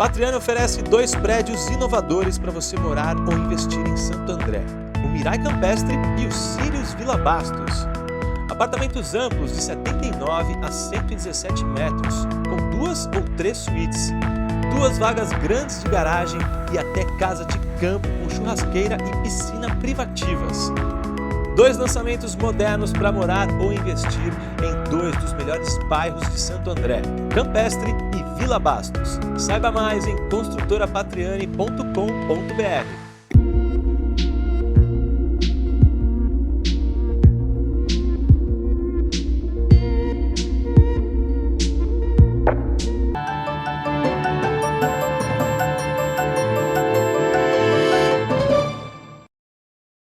Patriani oferece 2 prédios inovadores para você morar ou investir em Santo André: o Mirai Campestre e o Sirius Vila Bastos. Apartamentos amplos de 79 a 117 metros, com 2 ou 3 suítes, 2 vagas grandes de garagem e até casa de campo com churrasqueira e piscina privativas. 2 lançamentos modernos para morar ou investir em 2 dos melhores bairros de Santo André, Campestre e Vila Bastos. Saiba mais em construtorapatriani.com.br.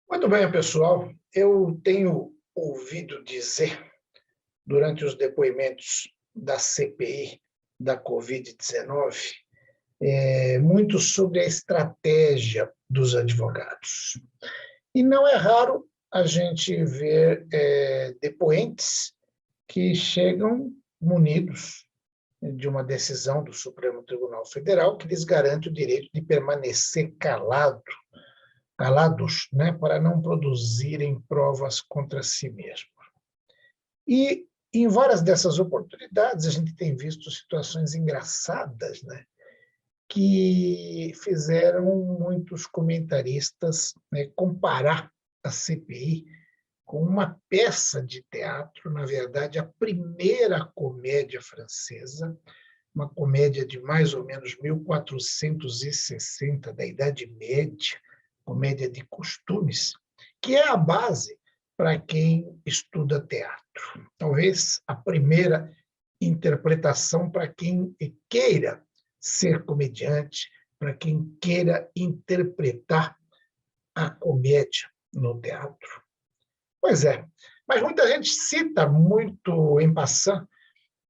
Muito bem, pessoal. Eu tenho ouvido dizer, durante os depoimentos da CPI da Covid-19, muito sobre a estratégia dos advogados. E não é raro a gente ver depoentes que chegam munidos de uma decisão do Supremo Tribunal Federal que lhes garante o direito de permanecer calados, né, para não produzirem provas contra si mesmos. E, em várias dessas oportunidades, a gente tem visto situações engraçadas, né, que fizeram muitos comentaristas, né, comparar a CPI com uma peça de teatro, na verdade, a primeira comédia francesa, uma comédia de mais ou menos 1460, da Idade Média, comédia de costumes, que é a base para quem estuda teatro. Talvez a primeira interpretação para quem queira ser comediante, para quem queira interpretar a comédia no teatro. Pois é, mas muita gente cita muito en passant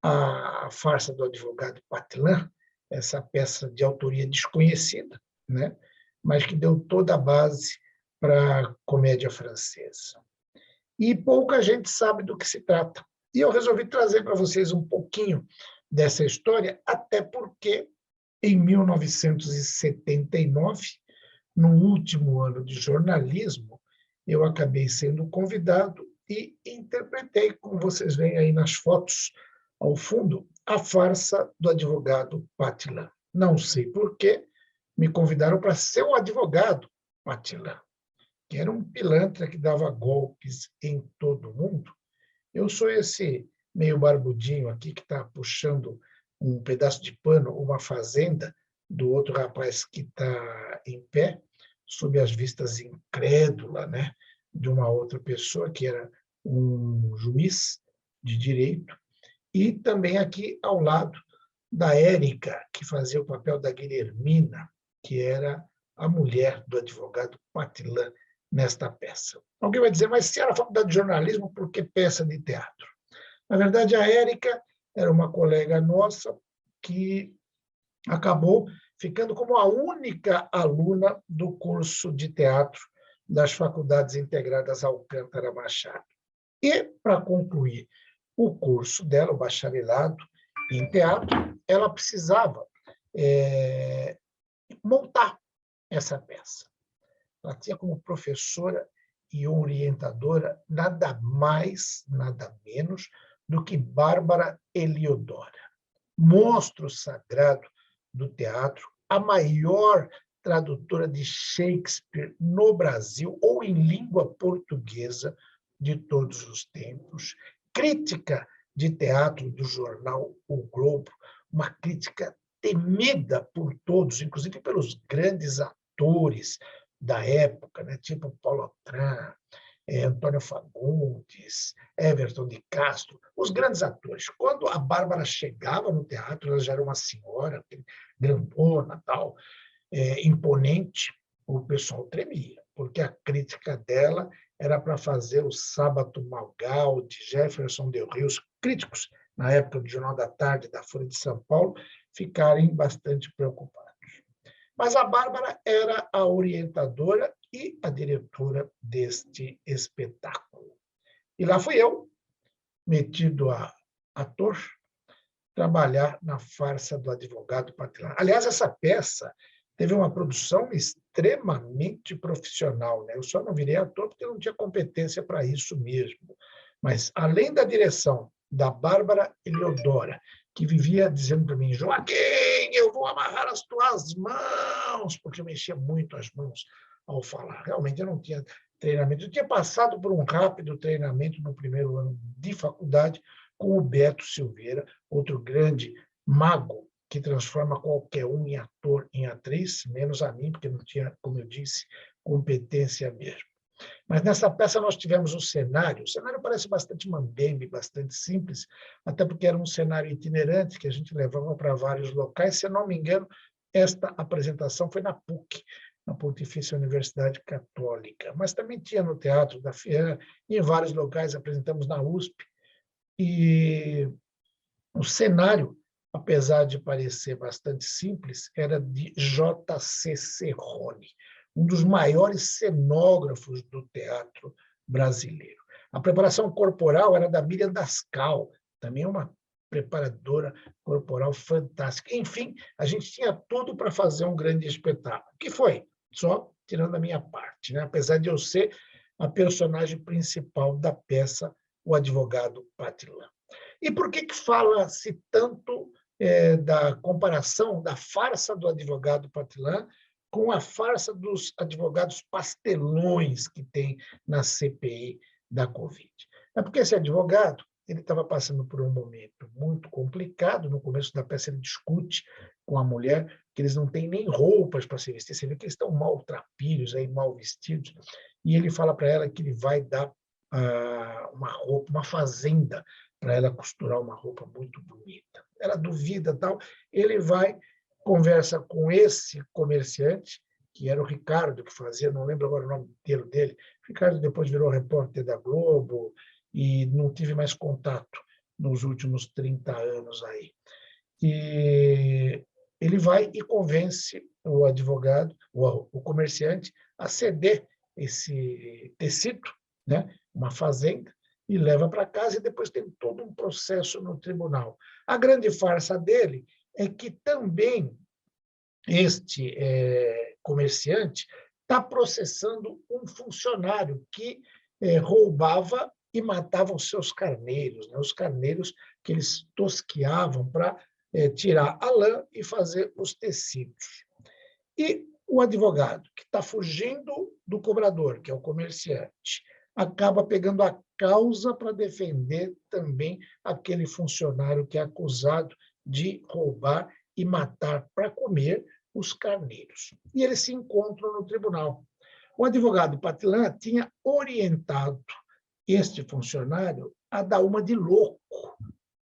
a farsa do advogado Patelin, essa peça de autoria desconhecida, né? Mas que deu toda a base para a comédia francesa. E pouca gente sabe do que se trata. E eu resolvi trazer para vocês um pouquinho dessa história, até porque, em 1979, no último ano de jornalismo, eu acabei sendo convidado e interpretei, como vocês veem aí nas fotos ao fundo, a farsa do advogado Patelin. Não sei por quê, me convidaram para ser o advogado Patelin, que era um pilantra que dava golpes em todo mundo. Eu sou esse meio barbudinho aqui que está puxando um pedaço de pano, uma fazenda, do outro rapaz que está em pé, sob as vistas incrédula, né, de uma outra pessoa, que era um juiz de direito, e também aqui ao lado da Érica, que fazia o papel da Guilhermina, que era a mulher do advogado Patelin nesta peça. Alguém vai dizer, mas se era faculdade de jornalismo, por que peça de teatro? Na verdade, a Érica era uma colega nossa que acabou ficando como a única aluna do curso de teatro das Faculdades Integradas Alcântara Machado. E, para concluir o curso dela, o bacharelado em teatro, ela precisava montar essa peça. Ela tinha como professora e orientadora nada mais, nada menos do que Bárbara Eliodora, monstro sagrado do teatro, a maior tradutora de Shakespeare no Brasil ou em língua portuguesa de todos os tempos, crítica de teatro do jornal O Globo, uma crítica temida por todos, inclusive pelos grandes atores da época, né? Tipo Paulo Otran, Antônio Fagundes, Everton de Castro, os grandes atores. Quando a Bárbara chegava no teatro, ela já era uma senhora, grandona, tal, imponente, o pessoal tremia, porque a crítica dela era para fazer o Sábato Magal, de Jefferson Del Rio, os críticos, na época do Jornal da Tarde, da Folha de São Paulo, ficarem bastante preocupados. Mas a Bárbara era a orientadora e a diretora deste espetáculo. E lá fui eu, metido a ator, trabalhar na farsa do advogado Patilan. Aliás, essa peça teve uma produção extremamente profissional, né? Eu só não virei ator porque eu não tinha competência para isso mesmo. Mas, além da direção da Bárbara Eliodora, que vivia dizendo para mim, Joaquim, eu vou amarrar as tuas mãos, porque eu mexia muito as mãos ao falar. Realmente, eu não tinha treinamento. Eu tinha passado por um rápido treinamento no primeiro ano de faculdade com o Beto Silveira, outro grande mago que transforma qualquer um em ator, em atriz, menos a mim, porque não tinha, como eu disse, competência mesmo. Mas nessa peça nós tivemos um cenário. O cenário parece bastante mambembe, bastante simples, até porque era um cenário itinerante que a gente levava para vários locais. Se eu não me engano, esta apresentação foi na PUC, na Pontifícia Universidade Católica. Mas também tinha no Teatro da FIAN, e em vários locais apresentamos na USP. E o cenário, apesar de parecer bastante simples, era de J.C. Cerrone, um dos maiores cenógrafos do teatro brasileiro. A preparação corporal era da Miriam Dascal, também uma preparadora corporal fantástica. Enfim, a gente tinha tudo para fazer um grande espetáculo, que foi, só tirando a minha parte, né? Apesar de eu ser a personagem principal da peça, o advogado Patilan. E por que fala-se tanto da comparação da farsa do advogado Patilan com a farsa dos advogados pastelões que tem na CPI da Covid? É porque esse advogado ele estava passando por um momento muito complicado. No começo da peça, ele discute com a mulher que eles não têm nem roupas para se vestir. Você vê que eles estão maltrapilhos, aí, mal vestidos. E ele fala para ela que ele vai dar uma roupa, uma fazenda, para ela costurar uma roupa muito bonita. Ela duvida, tal. Ele vai, conversa com esse comerciante, que era o Ricardo, que fazia, não lembro agora o nome inteiro dele. Ricardo depois virou repórter da Globo e não tive mais contato nos últimos 30 anos aí. E ele vai e convence o advogado, o comerciante, a ceder esse tecido, né, uma fazenda, e leva para casa, e depois tem todo um processo no tribunal. A grande farsa dele é que também este comerciante está processando um funcionário que roubava e matava os seus carneiros, né? Os carneiros que eles tosquiavam para tirar a lã e fazer os tecidos. E o advogado, que está fugindo do cobrador, que é o comerciante, acaba pegando a causa para defender também aquele funcionário que é acusado de roubar e matar para comer os carneiros. E eles se encontram no tribunal. O advogado Patilan tinha orientado este funcionário a dar uma de louco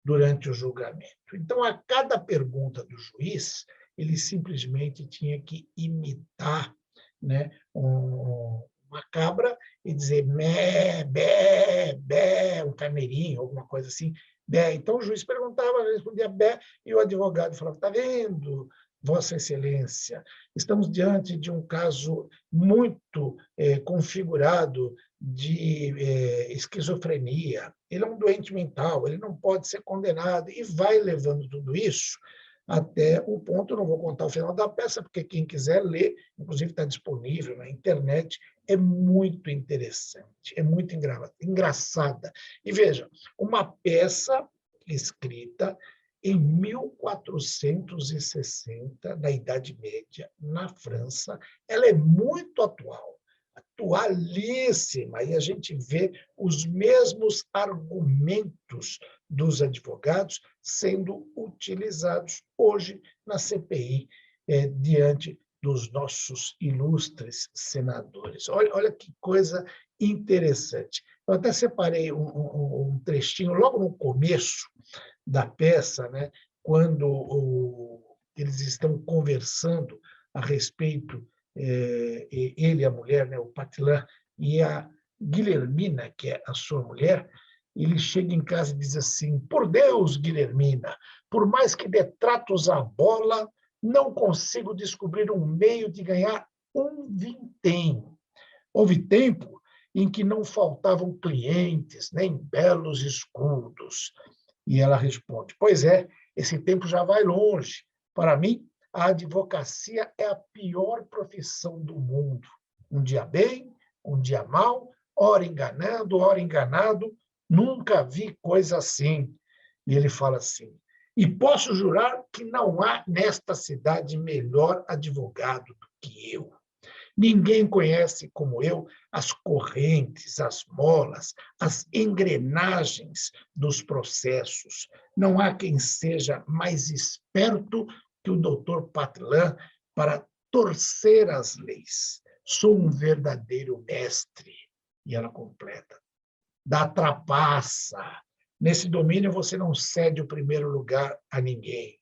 durante o julgamento. Então, a cada pergunta do juiz, ele simplesmente tinha que imitar, né, uma cabra e dizer mé, bé, bé, um carneirinho, alguma coisa assim, bé. Então, o juiz perguntava, ele respondia bé, e o advogado falava, está vendo, Vossa Excelência, estamos diante de um caso muito configurado de esquizofrenia. Ele é um doente mental, ele não pode ser condenado, e vai levando tudo isso até o ponto, eu não vou contar o final da peça, porque quem quiser ler, inclusive está disponível na internet, é muito interessante, é muito engraçada. E veja, uma peça escrita em 1460, na Idade Média, na França, ela é muito atual, atualíssima, e a gente vê os mesmos argumentos dos advogados sendo utilizados hoje na CPI, diante dos nossos ilustres senadores. Olha que coisa interessante. Eu até separei um trechinho logo no começo da peça, né, quando eles estão conversando a respeito, ele e a mulher, né, o Patilan, e a Guilhermina, que é a sua mulher. Ele chega em casa e diz assim, por Deus, Guilhermina, por mais que dê tratos à bola, não consigo descobrir um meio de ganhar um vintém. Houve tempo em que não faltavam clientes, nem belos escudos. E ela responde, pois é, esse tempo já vai longe. Para mim, a advocacia é a pior profissão do mundo. Um dia bem, um dia mal, ora enganando, ora enganado, nunca vi coisa assim. E ele fala assim: e posso jurar que não há nesta cidade melhor advogado do que eu. Ninguém conhece como eu as correntes, as molas, as engrenagens dos processos. Não há quem seja mais esperto que o doutor Patlan para torcer as leis. Sou um verdadeiro mestre. E ela completa: da trapaça. Nesse domínio você não cede o primeiro lugar a ninguém.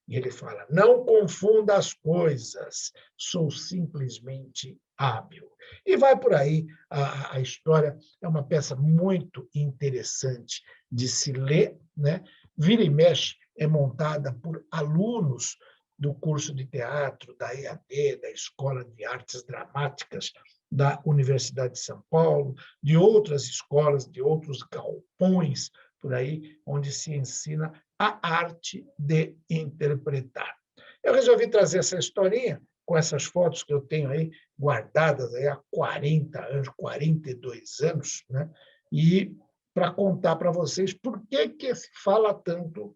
E ele fala: não confunda as coisas, sou simplesmente hábil. E vai por aí, a história é uma peça muito interessante de se ler, né? Vira e mexe é montada por alunos do curso de teatro, da EAD, da Escola de Artes Dramáticas da Universidade de São Paulo, de outras escolas, de outros galpões por aí, onde se ensina a arte de interpretar. Eu resolvi trazer essa historinha com essas fotos que eu tenho aí guardadas aí há 40 anos, 42 anos, né? E para contar para vocês por que se fala tanto,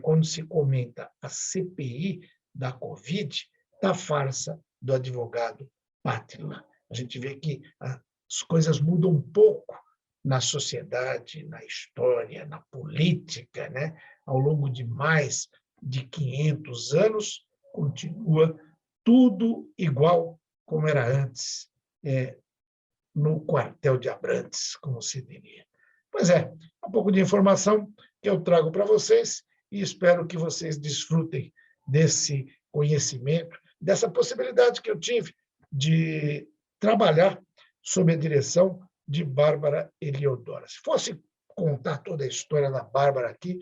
quando se comenta a CPI da Covid, da farsa do advogado Patlan. A gente vê que as coisas mudam um pouco na sociedade, na história, na política, né? Ao longo de mais de 500 anos, continua tudo igual como era antes, no quartel de Abrantes, como se diria. Pois é, um pouco de informação que eu trago para vocês e espero que vocês desfrutem desse conhecimento, dessa possibilidade que eu tive de trabalhar sob a direção de Bárbara Eliodora. Se fosse contar toda a história da Bárbara aqui,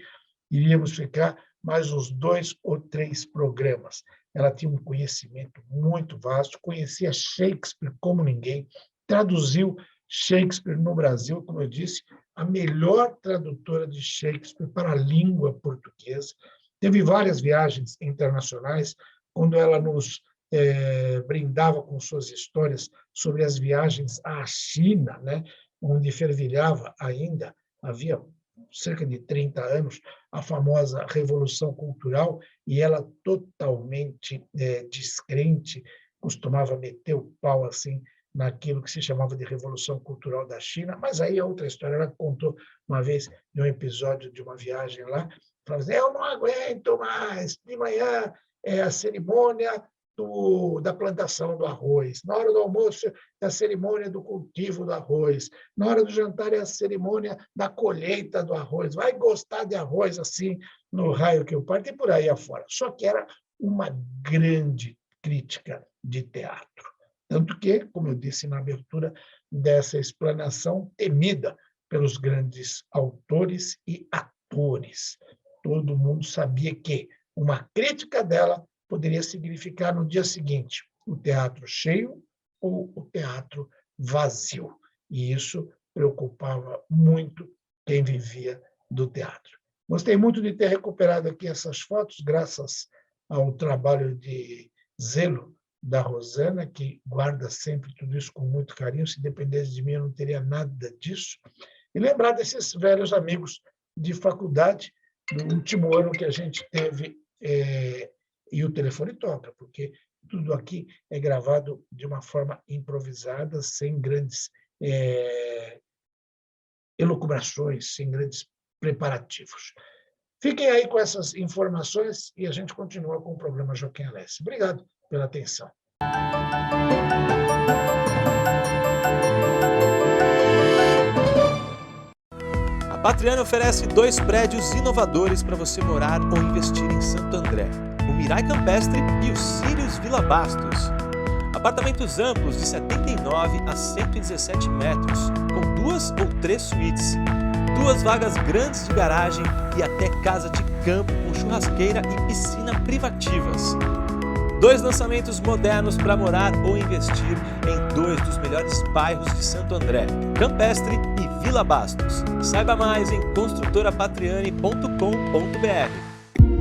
iríamos ficar mais uns 2 ou 3 programas. Ela tinha um conhecimento muito vasto, conhecia Shakespeare como ninguém, traduziu Shakespeare no Brasil, como eu disse, a melhor tradutora de Shakespeare para a língua portuguesa. Teve várias viagens internacionais, quando ela nos brindava com suas histórias sobre as viagens à China, né, onde fervilhava ainda, havia cerca de 30 anos, a famosa Revolução Cultural, e ela totalmente descrente, costumava meter o pau assim naquilo que se chamava de Revolução Cultural da China, mas aí é outra história. Ela contou uma vez, de um episódio de uma viagem lá, falando assim: eu não aguento mais, de manhã é a cerimônia da plantação do arroz, na hora do almoço é a cerimônia do cultivo do arroz, na hora do jantar é a cerimônia da colheita do arroz. Vai gostar de arroz assim, no raio que eu parto, e por aí afora. Só que era uma grande crítica de teatro. Tanto que, como eu disse na abertura dessa explanação, temida pelos grandes autores e atores. Todo mundo sabia que uma crítica dela poderia significar no dia seguinte o teatro cheio ou o teatro vazio. E isso preocupava muito quem vivia do teatro. Gostei muito de ter recuperado aqui essas fotos, graças ao trabalho de zelo da Rosana, que guarda sempre tudo isso com muito carinho. Se dependesse de mim, eu não teria nada disso. E lembrar desses velhos amigos de faculdade, do último ano que a gente teve. E o telefone toca, porque tudo aqui é gravado de uma forma improvisada, sem grandes elucubrações, sem grandes preparativos. Fiquem aí com essas informações e a gente continua com o programa Joaquim Alessi. Obrigado pela atenção. A Patriani oferece 2 prédios inovadores para você morar ou investir em Santo André: o Mirai Campestre e o Sirius Vila Bastos. Apartamentos amplos de 79 a 117 metros, com 2 ou 3 suítes, 2 vagas grandes de garagem e até casa de campo com churrasqueira e piscina privativas. 2 lançamentos modernos para morar ou investir em 2 dos melhores bairros de Santo André, Campestre e Vila Bastos. Saiba mais em construtorapatriani.com.br.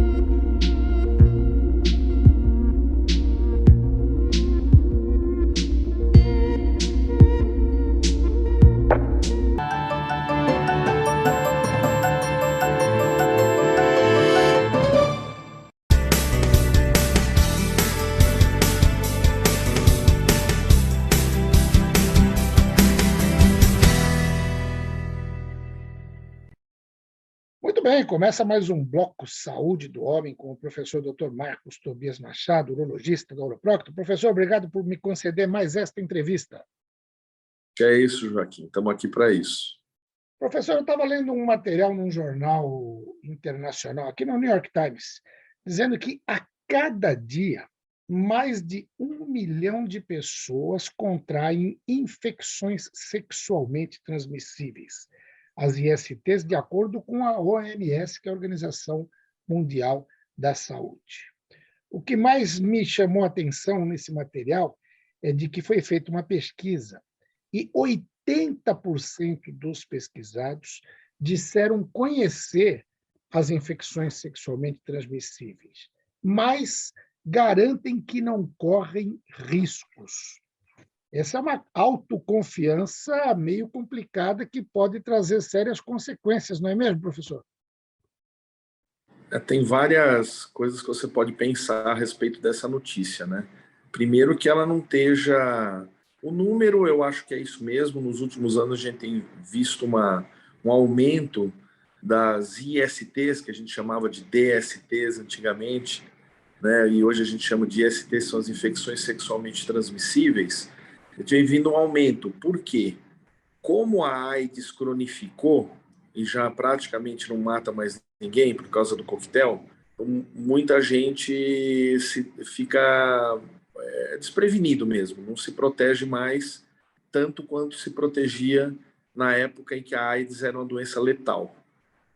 bem, começa mais um bloco Saúde do Homem com o professor Dr. Marcos Tobias Machado, urologista da Uroprocto. Professor, obrigado por me conceder mais esta entrevista. É isso, Joaquim, estamos aqui para isso. Professor, eu estava lendo um material num jornal internacional, aqui no New York Times, dizendo que a cada dia mais de 1 milhão de pessoas contraem infecções sexualmente transmissíveis, as ISTs, de acordo com a OMS, que é a Organização Mundial da Saúde. O que mais me chamou a atenção nesse material é de que foi feita uma pesquisa e 80% dos pesquisados disseram conhecer as infecções sexualmente transmissíveis, mas garantem que não correm riscos. Essa é uma autoconfiança meio complicada que pode trazer sérias consequências, não é mesmo, professor? Tem várias coisas que você pode pensar a respeito dessa notícia, né? Primeiro, que ela não esteja... O número, eu acho que é isso mesmo. Nos últimos anos, a gente tem visto um aumento das ISTs, que a gente chamava de DSTs antigamente, né? E hoje a gente chama de ISTs, são as infecções sexualmente transmissíveis. Tem vindo um aumento. Por quê? Como a AIDS cronificou e já praticamente não mata mais ninguém por causa do coquetel, muita gente fica desprevenido mesmo, não se protege mais tanto quanto se protegia na época em que a AIDS era uma doença letal.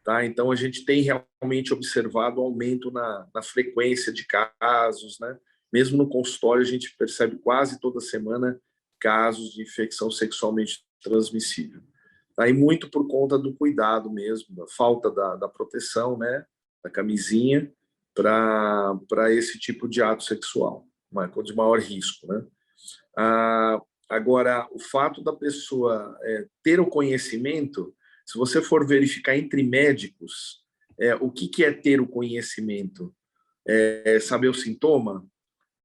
Tá? Então, a gente tem realmente observado um aumento na frequência de casos, né? Mesmo no consultório, a gente percebe quase toda semana casos de infecção sexualmente transmissível. Tá? E muito por conta do cuidado mesmo, da falta da proteção, né? Da camisinha, para esse tipo de ato sexual, de maior risco, né? Agora, o fato da pessoa ter o conhecimento, se você for verificar entre médicos, o que é ter o conhecimento? Saber o sintoma?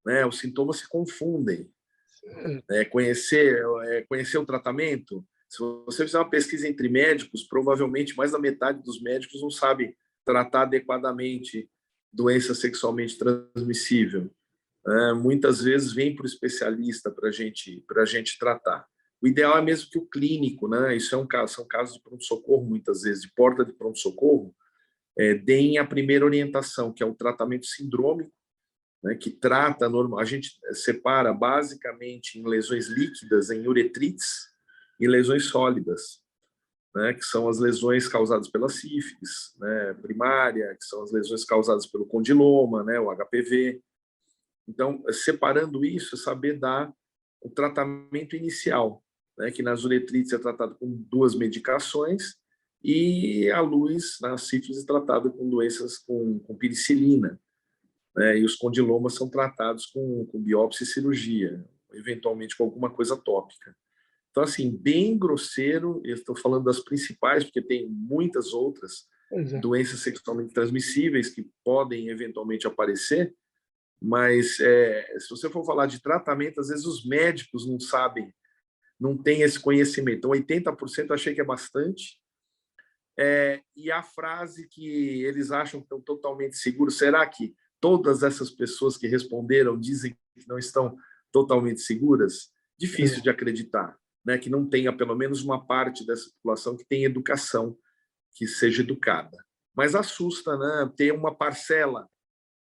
Né? Os sintomas se confundem. Conhecer o tratamento. Se você fizer uma pesquisa entre médicos, provavelmente mais da metade dos médicos não sabe tratar adequadamente doença sexualmente transmissível. Muitas vezes vem para o especialista para a gente tratar. O ideal é mesmo que o clínico, né? Isso são casos de pronto-socorro, muitas vezes, de porta de pronto-socorro, deem a primeira orientação, que é o tratamento sindrômico, né? Que trata, a gente separa basicamente em lesões líquidas, em uretrites, e lesões sólidas, né? Que são as lesões causadas pela sífilis, né? Primária, que são as lesões causadas pelo condiloma, né? O HPV. Então, separando isso, saber dar o tratamento inicial, né, que nas uretrites é tratado com 2 medicações e a luz, na sífilis, é tratada com doenças com penicilina, né, e os condilomas são tratados com biópsia e cirurgia, eventualmente com alguma coisa tópica. Então, assim, bem grosseiro, eu estou falando das principais, porque tem muitas outras doenças sexualmente transmissíveis que podem eventualmente aparecer, mas se você for falar de tratamento, às vezes os médicos não sabem, não têm esse conhecimento. Então, 80% eu achei que é bastante. E a frase que eles acham que estão totalmente seguros, será que todas essas pessoas que responderam dizem que não estão totalmente seguras? Difícil de acreditar, né? Que não tenha pelo menos uma parte dessa população que tenha educação, que seja educada. Mas assusta, né? Ter uma parcela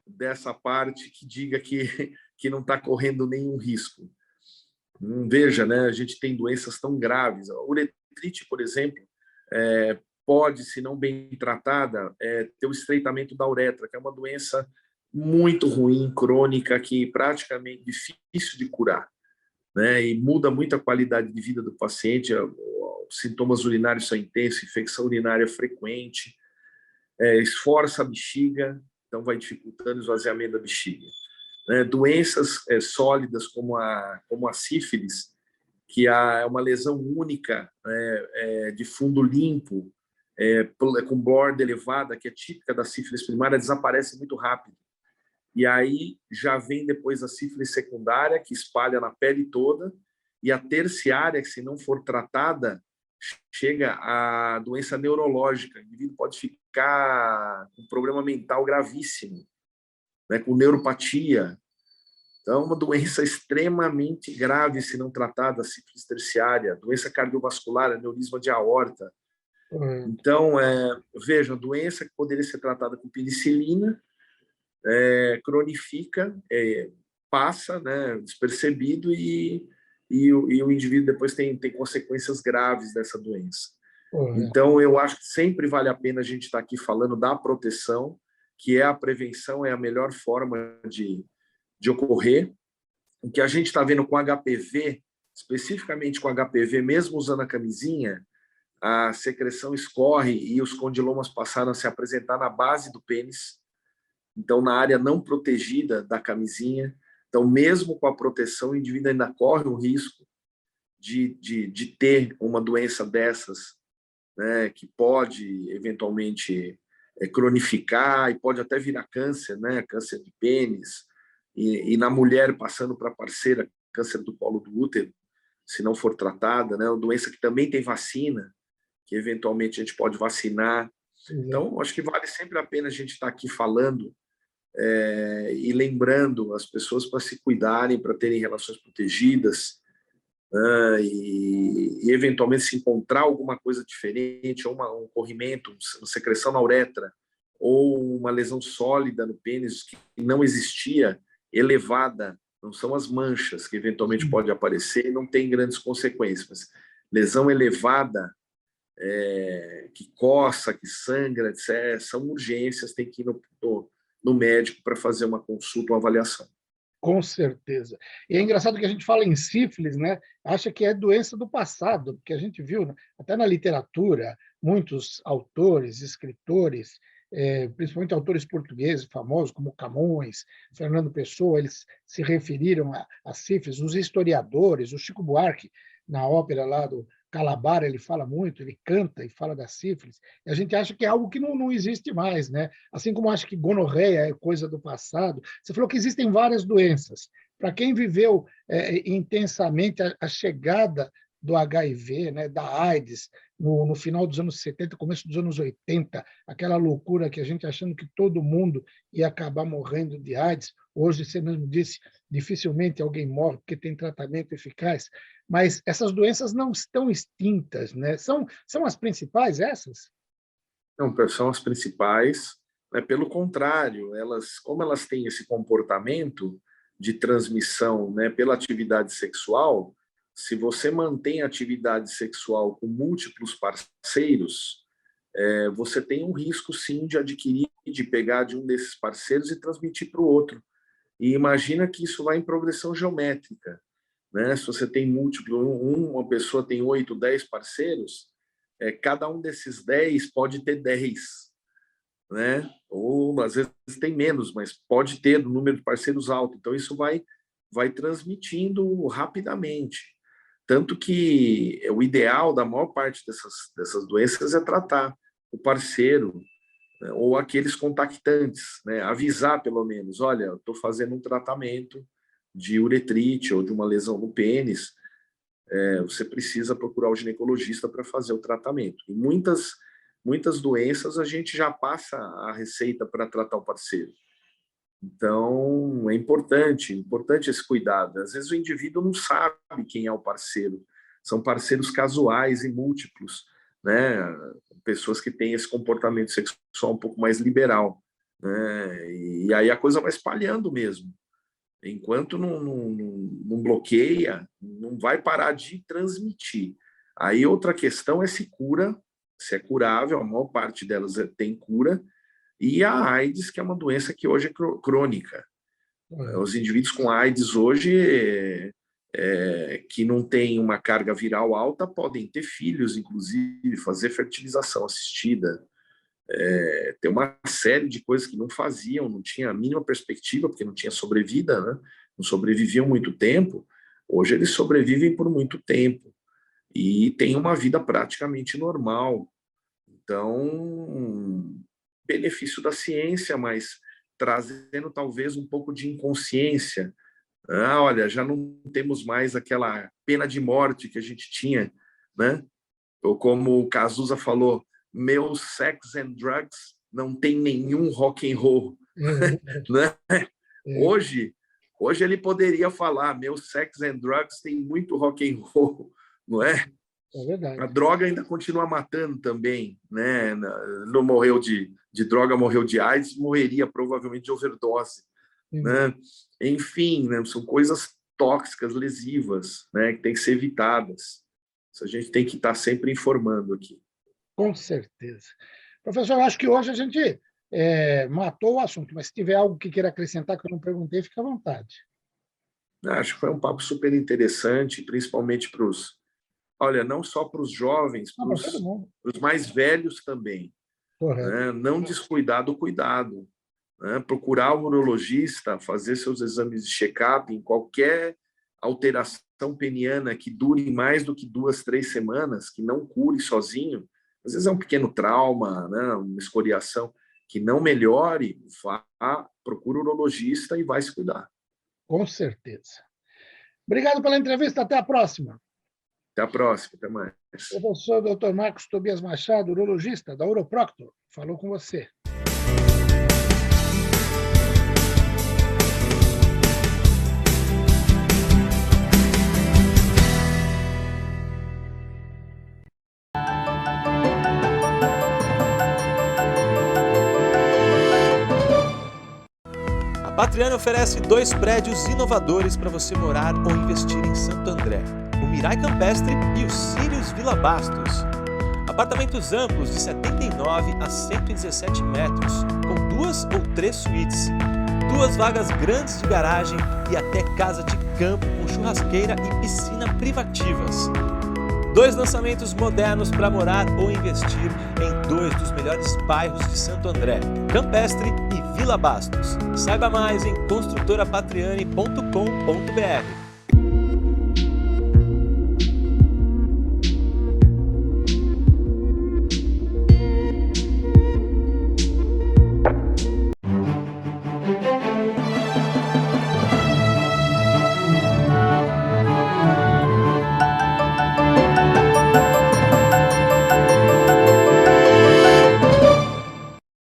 dessa parte que diga que não está correndo nenhum risco. Veja, né, a gente tem doenças tão graves. A uretrite, por exemplo, pode, se não bem tratada, ter o estreitamento da uretra, que é uma doença muito ruim, crônica, que é praticamente difícil de curar, né, e muda muito a qualidade de vida do paciente. Os sintomas urinários são intensos, infecção urinária frequente, esforça a bexiga, então vai dificultando o esvaziamento da bexiga. Doenças sólidas como a sífilis, que é uma lesão única, de fundo limpo, com borda elevada, que é típica da sífilis primária, desaparece muito rápido. E aí já vem depois a sífilis secundária, que espalha na pele toda, e a terciária, que se não for tratada, chega a doença neurológica. O indivíduo pode ficar ficar com um problema mental gravíssimo, né, com neuropatia. Então, é uma doença extremamente grave se não tratada, a sífilis terciária, doença cardiovascular, aneurisma de aorta. Então, veja, doença que poderia ser tratada com penicilina, cronifica, passa, né, despercebido e o indivíduo depois tem consequências graves dessa doença. Então, eu acho que sempre vale a pena a gente estar aqui falando da proteção, que é a prevenção, é a melhor forma de ocorrer. O que a gente está vendo com HPV, especificamente com HPV, mesmo usando a camisinha, a secreção escorre e os condilomas passaram a se apresentar na base do pênis, então na área não protegida da camisinha. Então, mesmo com a proteção, o indivíduo ainda corre o risco de ter uma doença dessas, né, que pode eventualmente cronificar e pode até virar câncer, né, câncer de pênis, e na mulher passando para a parceira, câncer do colo do útero, se não for tratada, né, uma doença que também tem vacina, que eventualmente a gente pode vacinar. Então, acho que vale sempre a pena a gente estar aqui falando e lembrando as pessoas para se cuidarem, para terem relações protegidas, e eventualmente se encontrar alguma coisa diferente, ou um corrimento, uma secreção na uretra, ou uma lesão sólida no pênis que não existia, elevada, não são as manchas que eventualmente pode aparecer e não tem grandes consequências, mas lesão elevada, que coça, que sangra, etc., são urgências, tem que ir no médico para fazer uma consulta, uma avaliação. Com certeza. E é engraçado que a gente fala em sífilis, né? Acha que é doença do passado, porque a gente viu, né, até na literatura, muitos autores, escritores, principalmente autores portugueses famosos, como Camões, Fernando Pessoa, eles se referiram a sífilis. Os historiadores, o Chico Buarque, na ópera lá do Calabar, ele fala muito, ele canta e fala da sífilis, e a gente acha que é algo que não existe mais, né? Assim como acha que gonorreia é coisa do passado. Você falou que existem várias doenças. Para quem viveu intensamente a chegada do HIV, né, da AIDS, no final dos anos 70, começo dos anos 80, aquela loucura que a gente achando que todo mundo ia acabar morrendo de AIDS. Hoje, você mesmo disse, dificilmente alguém morre porque tem tratamento eficaz, mas essas doenças não estão extintas, né? São as principais essas? Não, são as principais, né? Pelo contrário, como elas têm esse comportamento de transmissão, né, pela atividade sexual, se você mantém a atividade sexual com múltiplos parceiros, você tem um risco, sim, de adquirir, de pegar de um desses parceiros e transmitir para o outro. E imagina que isso vai em progressão geométrica, né? Se você tem uma pessoa tem 8, 10 parceiros, cada um desses 10 pode ter 10, né? Ou às vezes tem menos, mas pode ter um número de parceiros alto. Então isso vai transmitindo rapidamente. Tanto que o ideal da maior parte dessas doenças é tratar o parceiro, né, ou aqueles contactantes, né, avisar pelo menos, olha, eu estou fazendo um tratamento de uretrite ou de uma lesão no pênis, você precisa procurar o ginecologista para fazer o tratamento. E muitas doenças a gente já passa a receita para tratar o parceiro. Então, é importante esse cuidado. Às vezes o indivíduo não sabe quem é o parceiro. São parceiros casuais e múltiplos, né? Pessoas que têm esse comportamento sexual um pouco mais liberal, né? E aí a coisa vai espalhando mesmo. Enquanto não bloqueia, não vai parar de transmitir. Aí outra questão é se cura, se é curável, a maior parte delas tem cura, e a AIDS, que é uma doença que hoje é crônica. Os indivíduos com AIDS hoje, que não têm uma carga viral alta, podem ter filhos, inclusive, fazer fertilização assistida. Tem uma série de coisas que não faziam, não tinha a mínima perspectiva, porque não tinha sobrevida, né? Não sobreviviam muito tempo. Hoje eles sobrevivem por muito tempo e têm uma vida praticamente normal. Então, benefício da ciência, mas trazendo talvez um pouco de inconsciência. Olha, já não temos mais aquela pena de morte que a gente tinha, né? Ou como o Cazuza falou, meu Sex and Drugs não tem nenhum rock and roll. Né? Hoje ele poderia falar, meu Sex and Drugs tem muito rock and roll, não é? É verdade. A droga ainda continua matando também, né? Não morreu de droga, morreu de AIDS, morreria provavelmente de overdose, né? Enfim, né? São coisas tóxicas, lesivas, né? Que tem que ser evitadas. Isso a gente tem que estar sempre informando aqui. Com certeza. Professor, eu acho que hoje a gente matou o assunto, mas se tiver algo que queira acrescentar que eu não perguntei, fica à vontade. Acho que foi um papo super interessante, principalmente para os... Olha, não só para os jovens, para os mais velhos também. Né? Não descuidar do cuidado. Né? Procurar o urologista, fazer seus exames de check-up em qualquer alteração peniana que dure mais do que 2, 3 semanas, que não cure sozinho. Às vezes é um pequeno trauma, né? Uma escoriação, que não melhore, procura o urologista e vai se cuidar. Com certeza. Obrigado pela entrevista, até a próxima. Até a próxima, até mais. Professor Dr. Marcos Tobias Machado, urologista da Uroproctor, falou com você. A Patriani oferece 2 prédios inovadores para você morar ou investir em Santo André: o Mirai Campestre e o Sirius Vila Bastos. Apartamentos amplos de 79 a 117 metros, com 2 ou 3 suítes, 2 vagas grandes de garagem e até casa de campo com churrasqueira e piscina privativas. 2 lançamentos modernos para morar ou investir em 2 dos melhores bairros de Santo André, Campestre e Vila Bastos. Saiba mais em construtorapatriani.com.br.